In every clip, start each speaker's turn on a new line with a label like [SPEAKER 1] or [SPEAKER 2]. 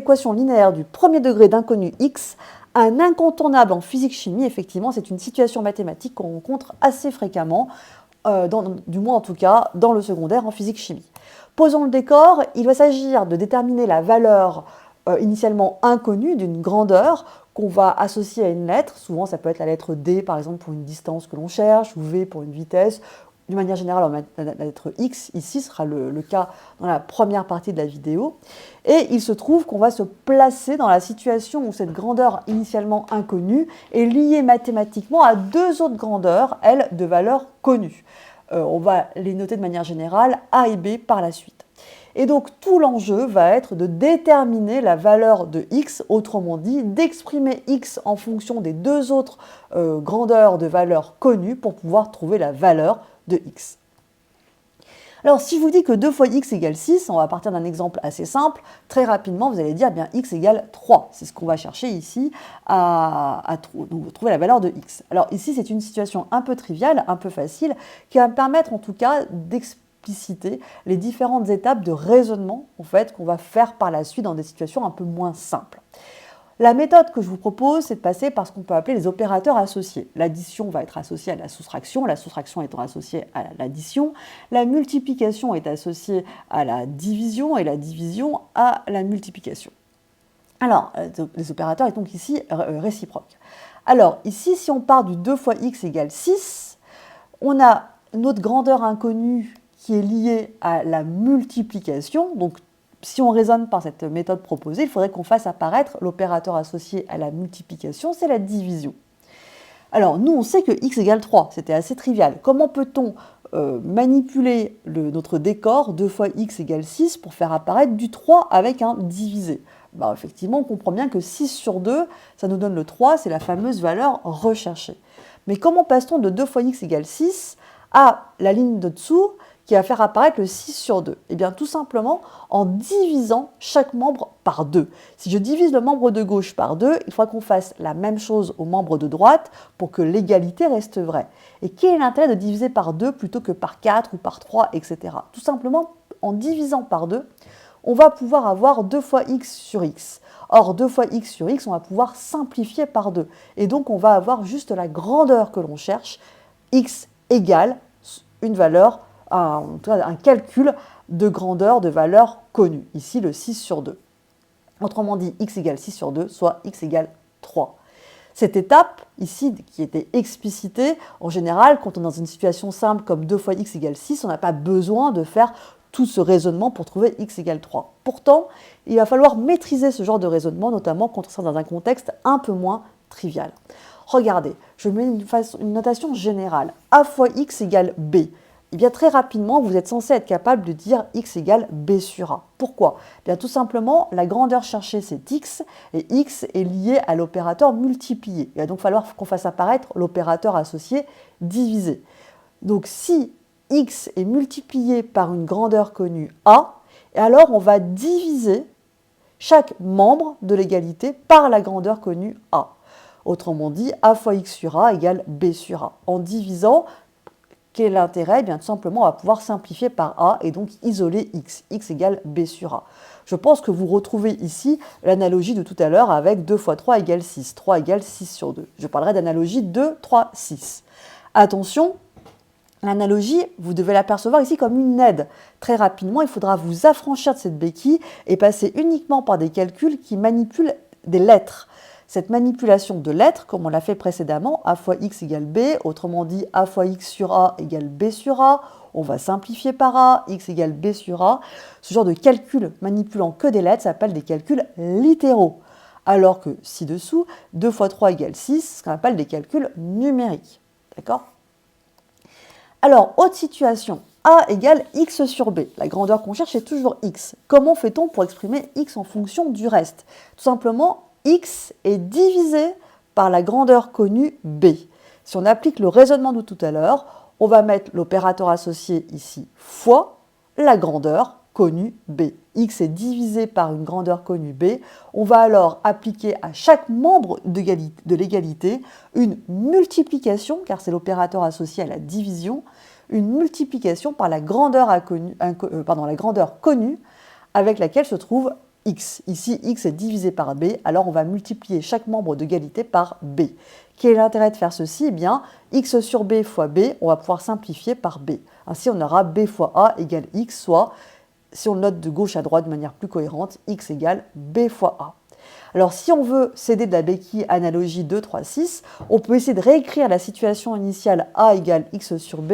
[SPEAKER 1] équation linéaire du premier degré d'inconnu x, un incontournable en physique-chimie. Effectivement, c'est une situation mathématique qu'on rencontre assez fréquemment, du moins en tout cas dans le secondaire en physique-chimie. Posons le décor, il va s'agir de déterminer la valeur initialement inconnue d'une grandeur qu'on va associer à une lettre. Souvent, ça peut être la lettre D, par exemple, pour une distance que l'on cherche, ou V pour une vitesse. De manière générale, la lettre X, ici, sera le cas dans la première partie de la vidéo. Et il se trouve qu'on va se placer dans la situation où cette grandeur initialement inconnue est liée mathématiquement à deux autres grandeurs, elles, de valeur connue. On va les noter de manière générale, A et B par la suite. Et donc tout l'enjeu va être de déterminer la valeur de x, autrement dit, d'exprimer x en fonction des deux autres grandeurs de valeur connues pour pouvoir trouver la valeur de x. Alors si je vous dis que 2 fois x égale 6, on va partir d'un exemple assez simple, très rapidement vous allez dire bien x égale 3. C'est ce qu'on va chercher ici à trouver la valeur de x. Alors ici c'est une situation un peu triviale, un peu facile, qui va me permettre en tout cas d'expliquer les différentes étapes de raisonnement en fait, qu'on va faire par la suite dans des situations un peu moins simples. La méthode que je vous propose, c'est de passer par ce qu'on peut appeler les opérateurs associés. L'addition va être associée à la soustraction étant associée à l'addition, la multiplication est associée à la division et la division à la multiplication. Alors, les opérateurs sont donc ici réciproques. Alors, ici, si on part du 2 fois x égale 6, on a notre grandeur inconnue qui est liée à la multiplication. Donc, si on raisonne par cette méthode proposée, il faudrait qu'on fasse apparaître l'opérateur associé à la multiplication, c'est la division. Alors, nous, on sait que x égale 3, c'était assez trivial. Comment peut-on manipuler notre décor 2 fois x égale 6 pour faire apparaître du 3 avec un divisé? Effectivement, on comprend bien que 6 sur 2, ça nous donne le 3, c'est la fameuse valeur recherchée. Mais comment passe-t-on de 2 fois x égale 6 à la ligne de dessous qui va faire apparaître le 6 sur 2? Eh bien, tout simplement en divisant chaque membre par 2. Si je divise le membre de gauche par 2, il faudra qu'on fasse la même chose au membre de droite pour que l'égalité reste vraie. Et quel est l'intérêt de diviser par 2 plutôt que par 4 ou par 3, etc. Tout simplement, en divisant par 2, on va pouvoir avoir 2 fois x sur x. Or, 2 fois x sur x, on va pouvoir simplifier par 2. Et donc, on va avoir juste la grandeur que l'on cherche, x égale une valeur, un calcul de grandeur de valeur connue. Ici, le 6 sur 2. Autrement dit, x égale 6 sur 2, soit x égale 3. Cette étape, ici, qui était explicitée, en général, quand on est dans une situation simple comme 2 fois x égale 6, on n'a pas besoin de faire tout ce raisonnement pour trouver x égale 3. Pourtant, il va falloir maîtriser ce genre de raisonnement, notamment quand on sera dans un contexte un peu moins trivial. Regardez, je mets une notation générale. A fois x égale b. Eh bien, très rapidement, vous êtes censé être capable de dire x égale b sur a. Pourquoi? Eh bien, tout simplement, la grandeur cherchée, c'est x, et x est lié à l'opérateur multiplié. Il va donc falloir qu'on fasse apparaître l'opérateur associé divisé. Donc, si x est multiplié par une grandeur connue a, et alors on va diviser chaque membre de l'égalité par la grandeur connue a. Autrement dit, a fois x sur a égale b sur a. En divisant, quel est l'intérêt? Eh bien, tout simplement, on va pouvoir simplifier par a et donc isoler x. X égale b sur a. Je pense que vous retrouvez ici l'analogie de tout à l'heure avec 2 fois 3 égale 6. 3 égale 6 sur 2. Je parlerai d'analogie 2, 3, 6. Attention, l'analogie, vous devez l'apercevoir ici comme une aide. Très rapidement, il faudra vous affranchir de cette béquille et passer uniquement par des calculs qui manipulent des lettres. Cette manipulation de lettres, comme on l'a fait précédemment, a fois x égale b, autrement dit a fois x sur a égale b sur a, on va simplifier par a, x égale b sur a. Ce genre de calcul manipulant que des lettres s'appelle des calculs littéraux. Alors que ci-dessous, 2 fois 3 égale 6, ce qu'on appelle des calculs numériques. D'accord? Alors, autre situation, a égale x sur b. La grandeur qu'on cherche est toujours x. Comment fait-on pour exprimer x en fonction du reste? Tout simplement, x est divisé par la grandeur connue b. Si on applique le raisonnement de tout à l'heure, on va mettre l'opérateur associé ici fois la grandeur connue b. X est divisé par une grandeur connue b. On va alors appliquer à chaque membre de l'égalité une multiplication, car c'est l'opérateur associé à la division, une multiplication par la grandeur connue avec laquelle se trouve x. Ici, x est divisé par b, alors on va multiplier chaque membre d'égalité par b. Quel est l'intérêt de faire ceci? Eh bien, x sur b fois b, on va pouvoir simplifier par b. Ainsi, on aura b fois a égale x, soit, si on le note de gauche à droite de manière plus cohérente, x égale b fois a. Alors, si on veut s'aider de la béquille analogie 2, 3, 6, on peut essayer de réécrire la situation initiale a égale x sur b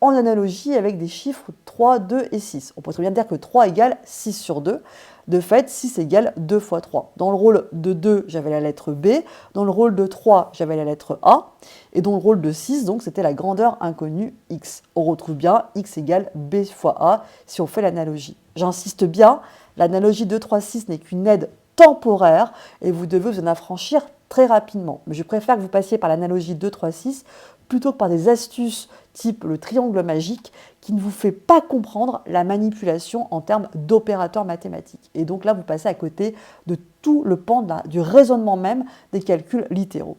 [SPEAKER 1] en analogie avec des chiffres 3, 2 et 6. On peut très bien dire que 3 égale 6 sur 2. De fait, 6 égale 2 fois 3. Dans le rôle de 2, j'avais la lettre B. Dans le rôle de 3, j'avais la lettre A. Et dans le rôle de 6, donc, c'était la grandeur inconnue x. On retrouve bien x égale B fois A si on fait l'analogie. J'insiste bien, l'analogie 2, 3, 6 n'est qu'une aide temporaire et vous devez vous en affranchir très rapidement. Mais je préfère que vous passiez par l'analogie 2, 3, 6 plutôt que par des astuces type le triangle magique qui ne vous fait pas comprendre la manipulation en termes d'opérateurs mathématiques. Et donc là, vous passez à côté de tout le pan du raisonnement même des calculs littéraux.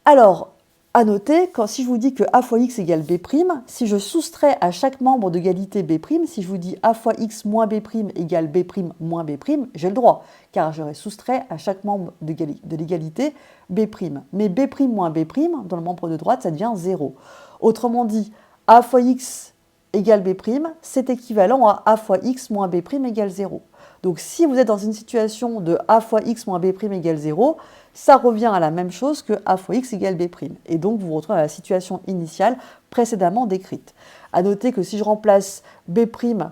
[SPEAKER 1] Alors, à noter, si je vous dis que a fois x égale b', si je soustrais à chaque membre d'égalité b', si je vous dis a fois x moins b' égale b' moins b', j'ai le droit, car j'aurais soustrait à chaque membre de l'égalité b'. Mais b' moins b', dans le membre de droite, ça devient 0. Autrement dit, a fois x égale b', c'est équivalent à a fois x moins b' égale 0. Donc si vous êtes dans une situation de a fois x moins b' égale 0, ça revient à la même chose que a fois x égale b'. Et donc vous vous retrouvez à la situation initiale précédemment décrite. A noter que si je remplace b'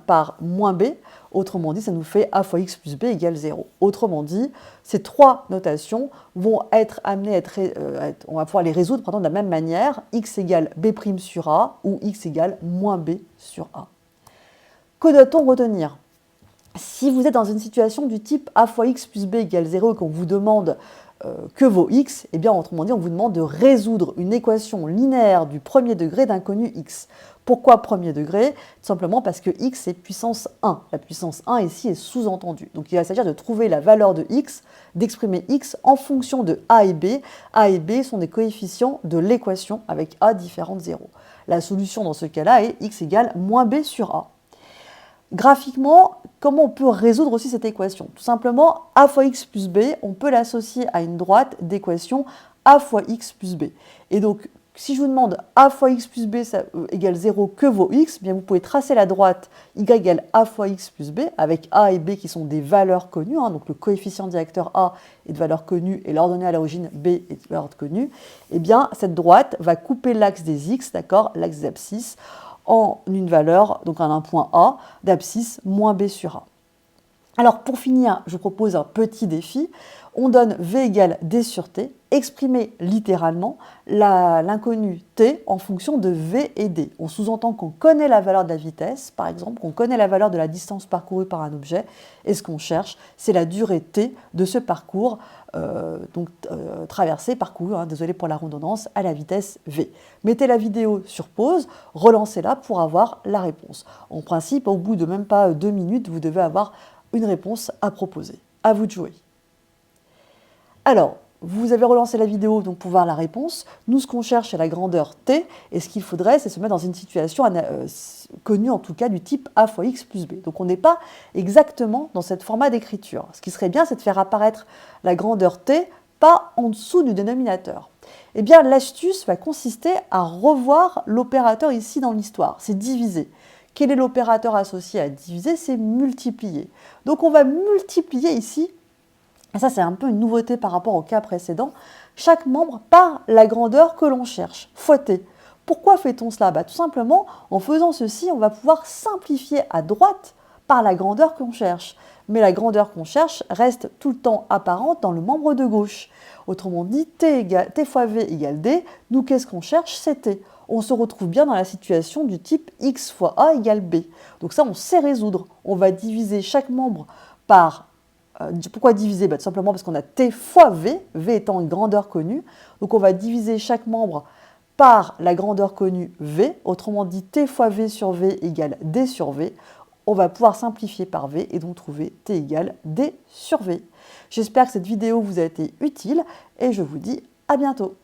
[SPEAKER 1] par moins b, autrement dit, ça nous fait a fois x plus b égale 0. Autrement dit, ces trois notations vont être amenées on va pouvoir les résoudre de la même manière, x égale b' sur a ou x égale moins b sur a. Que doit-on retenir? Si vous êtes dans une situation du type a fois x plus b égale 0 et qu'on vous demande que vaut x, eh bien, autrement dit, on vous demande de résoudre une équation linéaire du premier degré d'inconnu x. Pourquoi premier degré? Tout simplement parce que x est puissance 1. La puissance 1 ici est sous-entendue. Donc il va s'agir de trouver la valeur de x, d'exprimer x en fonction de a et b. A et b sont des coefficients de l'équation avec a différent de 0. La solution dans ce cas-là est x égale moins b sur a. Graphiquement, comment on peut résoudre aussi cette équation? Tout simplement, a fois x plus b, on peut l'associer à une droite d'équation a fois x plus b. Et donc, si je vous demande a fois x plus b égale 0, que vaut x? Bien, vous pouvez tracer la droite y égale a fois x plus b, avec a et b qui sont des valeurs connues, donc le coefficient directeur a est de valeur connue et l'ordonnée à l'origine b est de valeur connue. Eh bien, cette droite va couper l'axe des x, d'accord, l'axe des abscisses, en une valeur, donc en un point A, d'abscisse moins B sur A. Alors pour finir, je vous propose un petit défi. On donne V égale D sur T, exprimer littéralement l'inconnu T en fonction de V et D. On sous-entend qu'on connaît la valeur de la vitesse, par exemple, qu'on connaît la valeur de la distance parcourue par un objet, et ce qu'on cherche, c'est la durée T de ce parcours, traversé, parcouru, désolé pour la redondance, à la vitesse V. Mettez la vidéo sur pause, relancez-la pour avoir la réponse. En principe, au bout de même pas 2 minutes, vous devez avoir une réponse à proposer. À vous de jouer. Alors, vous avez relancé la vidéo donc pour voir la réponse. Nous, ce qu'on cherche, c'est la grandeur t, et ce qu'il faudrait, c'est se mettre dans une situation connue, en tout cas, du type a fois x plus b. Donc, on n'est pas exactement dans ce format d'écriture. Ce qui serait bien, c'est de faire apparaître la grandeur t, pas en dessous du dénominateur. Eh bien, l'astuce va consister à revoir l'opérateur ici dans l'histoire. C'est diviser. Quel est l'opérateur associé à diviser? C'est multiplier. Donc, on va multiplier ici. Et ça, c'est un peu une nouveauté par rapport au cas précédent, chaque membre par la grandeur que l'on cherche, fois t. Pourquoi fait-on cela? Tout simplement, en faisant ceci, on va pouvoir simplifier à droite par la grandeur qu'on cherche. Mais la grandeur qu'on cherche reste tout le temps apparente dans le membre de gauche. Autrement dit, t fois v égale d, nous, qu'est-ce qu'on cherche? C'est t. On se retrouve bien dans la situation du type x fois a égale b. Donc ça, on sait résoudre. On va diviser chaque membre par... pourquoi diviser? Tout simplement parce qu'on a t fois v, v étant une grandeur connue. Donc on va diviser chaque membre par la grandeur connue v. Autrement dit, t fois v sur v égale d sur v. On va pouvoir simplifier par v et donc trouver t égale d sur v. J'espère que cette vidéo vous a été utile et je vous dis à bientôt.